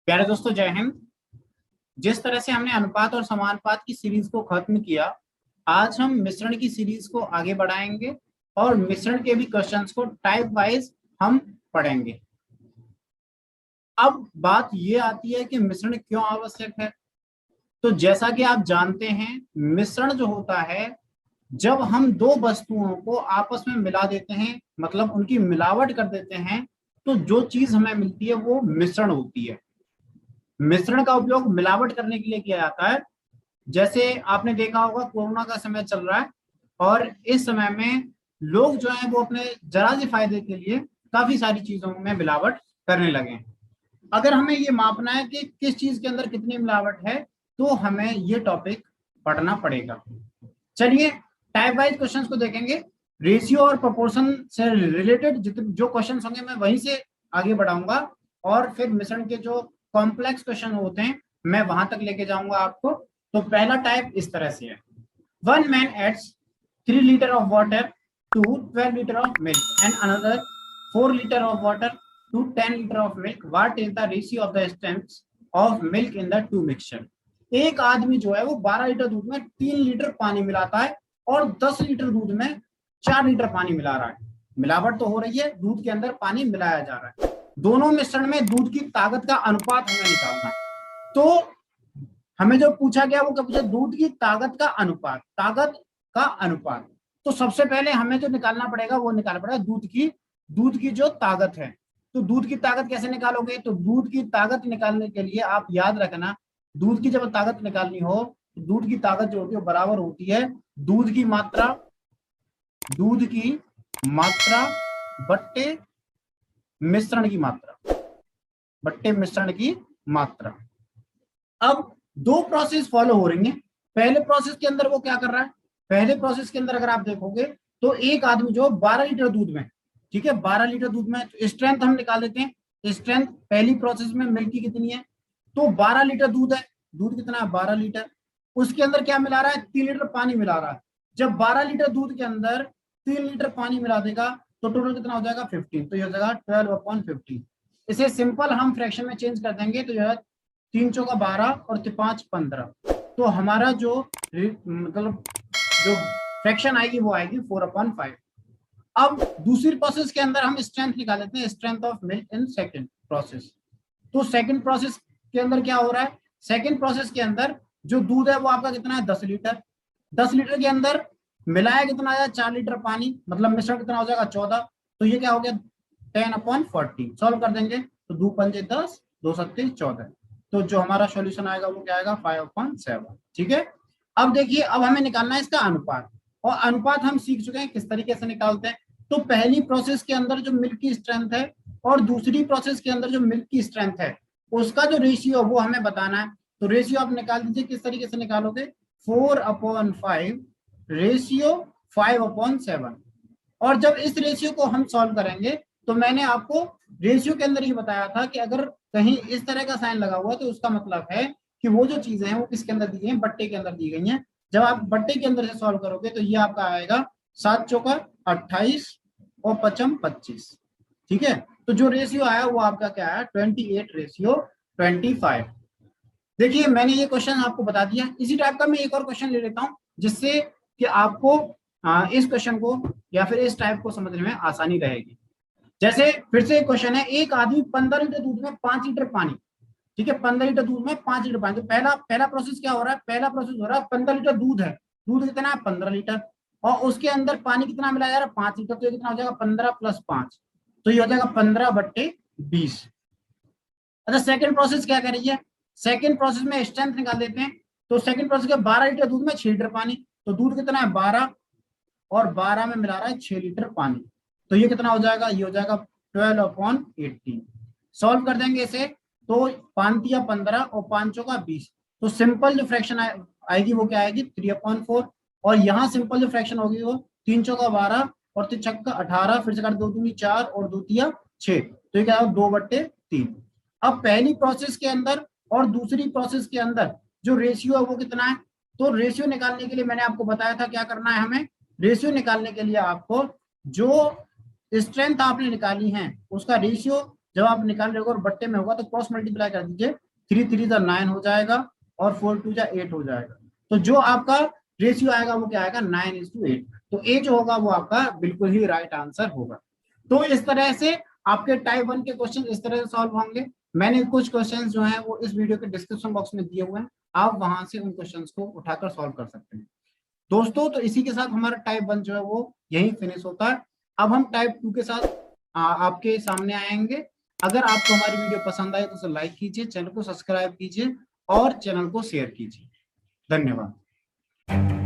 प्यारे दोस्तों, जय हिंद। जिस तरह से हमने अनुपात और समानुपात की सीरीज को खत्म किया, आज हम मिश्रण की सीरीज को आगे बढ़ाएंगे और मिश्रण के भी क्वेश्चंस को टाइप वाइज हम पढ़ेंगे। अब बात ये आती है कि मिश्रण क्यों आवश्यक है। तो जैसा कि आप जानते हैं, मिश्रण जो होता है, जब हम दो वस्तुओं को आपस में मिला देते हैं, मतलब उनकी मिलावट कर देते हैं, तो जो चीज हमें मिलती है वो मिश्रण होती है। मिश्रण का उपयोग मिलावट करने के लिए किया जाता है। जैसे आपने देखा होगा, कोरोना का समय चल रहा है और इस समय में लोग जो है वो अपने जरा से फायदे के लिए काफी सारी चीजों में मिलावट करने लगे हैं। अगर हमें ये मापना है कि किस चीज के अंदर कितनी मिलावट है, तो हमें ये टॉपिक पढ़ना पड़ेगा। चलिए टाइप वाइज क्वेश्चंस को देखेंगे। रेशियो और प्रोपोर्शन से रिलेटेड जो क्वेश्चंस होंगे मैं वहीं से आगे बढ़ाऊंगा और फिर मिश्रण के जो कॉम्प्लेक्स क्वेश्चन होते हैं मैं वहां तक लेके जाऊंगा आपको। तो पहला टाइप इस तरह से है। One man adds 3 litre of water to 12 litre of milk and another 4 litre of water to 10 litre of milk. What is the ratio of the strength of milk in the two mixture. एक आदमी जो है वो 12 litre दूध में 3 litre पानी मिलाता है और 10 लीटर दूध में 4 लीटर पानी मिला रहा है। मिलावट तो हो रही है, दूध के अंदर पानी मिलाया जा रहा है। दोनों मिश्रण में दूध की ताकत का अनुपात हमें निकालना है। तो हमें जो पूछा गया वो क्या पूछा, दूध की ताकत का अनुपात। ताकत का अनुपात, तो सबसे पहले हमें जो निकालना पड़ेगा वो निकालना पड़ेगा दूध की जो ताकत है। तो दूध की ताकत कैसे निकालोगे, तो दूध की ताकत निकालने के लिए आप याद रखना, दूध की जब ताकत निकालनी हो तो दूध की ताकत जो होती है वो बराबर होती है दूध की मात्रा बट्टे मिश्रण की मात्रा। अब दो प्रोसेस फॉलो हो रही हैं। पहले प्रोसेस के अंदर वो क्या कर रहा है, पहले प्रोसेस के अंदर अगर आप देखोगे तो एक आदमी जो 12 लीटर दूध में, ठीक है, 12 लीटर दूध में स्ट्रेंथ हम निकाल देते हैं। स्ट्रेंथ पहली प्रोसेस में मिल्क की कितनी है, तो 12 लीटर दूध है। दूध कितना है, 12 लीटर। उसके अंदर क्या मिला रहा है, 3 लीटर पानी मिला रहा है। जब 12 लीटर दूध के अंदर 3 लीटर पानी मिला देगा तो टोटल कितना हो जाएगा, 15। तो ये हो जाएगा 12/15। इसे सिंपल हम फ्रैक्शन में चेंज कर देंगे तो जो है 3 चौका 12 और 5 15। तो हमारा जो मतलब जो फ्रैक्शन आएगी वो आएगी 4/5। अब दूसरी प्रोसेस के अंदर हम स्ट्रेंथ निकाल लेते हैं, strength of milk in second process. तो सेकंड प्रोसेस के अंदर क्या हो रहा है, सेकंड प्रोसेस के अंदर जो दूध है वो आपका कितना है, 10 लीटर। 10 लीटर के अंदर मिलाया कितना आया, 4 लीटर पानी, मतलब मिश्रण कितना हो जाएगा, 14। तो ये क्या हो गया, 10/40। सॉल्व कर देंगे तो 2 पंजे 10, 2 सत्ते 14। तो जो हमारा सॉल्यूशन आएगा वो क्या आएगा, 5/7। ठीक है। अब देखिए, अब हमें निकालना है इसका अनुपात, और अनुपात हम सीख चुके हैं किस तरीके से निकालते हैं। तो पहली प्रोसेस के अंदर जो मिल्क की स्ट्रेंथ है और दूसरी प्रोसेस के अंदर जो मिल्क की स्ट्रेंथ है उसका जो रेशियो वो हमें बताना है। तो रेशियो आप निकाल दीजिए, किस तरीके से निकालोगे, 4/5 रेशियो 5/7। और जब इस रेशियो को हम सॉल्व करेंगे तो मैंने आपको रेशियो के अंदर ही बताया था कि अगर कहीं इस तरह का साइन लगा हुआ तो उसका मतलब है कि वो जो चीजें हैं वो किसके अंदर दी गई हैं, बट्टे के अंदर दी गई हैं। जब आप बट्टे के अंदर से सॉल्व करोगे तो ये आपका आएगा 7 चौका 28 और 5 25। ठीक है। तो जो रेशियो आया वो आपका क्या है, 28:25। देखिए मैंने ये क्वेश्चन आपको बता दिया। इसी टाइप का मैं एक और क्वेश्चन ले लेता हूं जिससे कि आपको इस क्वेश्चन को या फिर इस टाइप को समझने में आसानी रहेगी। जैसे फिर से एक क्वेश्चन है, एक आदमी 15 लीटर दूध में 5 लीटर पानी, ठीक है, 15 लीटर दूध में 5 लीटर पानी। तो पहला प्रोसेस क्या हो रहा है, पहला प्रोसेस हो रहा है 15 लीटर दूध है, दूध कितना है, 15 लीटर, और उसके अंदर पानी कितना मिलाया जा रहा है, 5 लीटर। तो ये कितना हो जाएगा, 15 + 5, तो ये हो जाएगा 15/20। अच्छा, सेकंड प्रोसेस क्या कर रही है, सेकंड प्रोसेस में स्ट्रेंथ निकाल देते हैं। तो सेकंड प्रोसेस के 12 लीटर दूध में 6 लीटर पानी, तो दूध कितना है, 12, और 12 में मिला रहा है 6 लीटर पानी। तो ये कितना हो जाएगा, ये हो जाएगा 12/18। सॉल्व कर देंगे इसे तो 5 या 15 और 5 का 20। तो सिंपल जो फ्रैक्शन आएगी वो क्या आएगी, 3/4। और यहाँ सिंपल जो फ्रैक्शन होगी वो 3 चौका 12 और 3 छक्का 18, फिर से कर 2 दूनी 4 और 2 तिया 6। तो ये क्या होगा, 2/3। अब पहली प्रोसेस के अंदर और दूसरी प्रोसेस के अंदर जो रेशियो है वो कितना है। तो रेशियो निकालने के लिए मैंने आपको बताया था क्या करना है, हमें रेशियो निकालने के लिए आपको जो स्ट्रेंथ आपने निकाली है उसका रेशियो जब आप निकाल रहे हो और बट्टे में होगा तो क्रॉस मल्टीप्लाई कर दीजिए, 3 3 जा 9 हो जाएगा और 4 2 जा 8 हो जाएगा। तो जो आपका रेशियो आएगा वो क्या आएगा, 9:8। तो ए जो होगा वो आपका बिल्कुल ही राइट आंसर होगा। तो इस तरह से आपके टाइप 1 के क्वेश्चन इस तरह से सॉल्व होंगे। मैंने कुछ क्वेश्चंस जो हैं वो इस वीडियो के डिस्क्रिप्शन बॉक्स में दिए हुए हैं, आप वहां से उन क्वेश्चंस को उठाकर सॉल्व कर सकते हैं दोस्तों। तो इसी के साथ हमारा टाइप 1 जो है वो यही फिनिश होता है। अब हम टाइप 2 के साथ आपके सामने आएंगे। अगर आपको हमारी वीडियो पसंद आए तो उसे लाइक कीजिए, चैनल को सब्सक्राइब कीजिए और चैनल को शेयर कीजिए। धन्यवाद।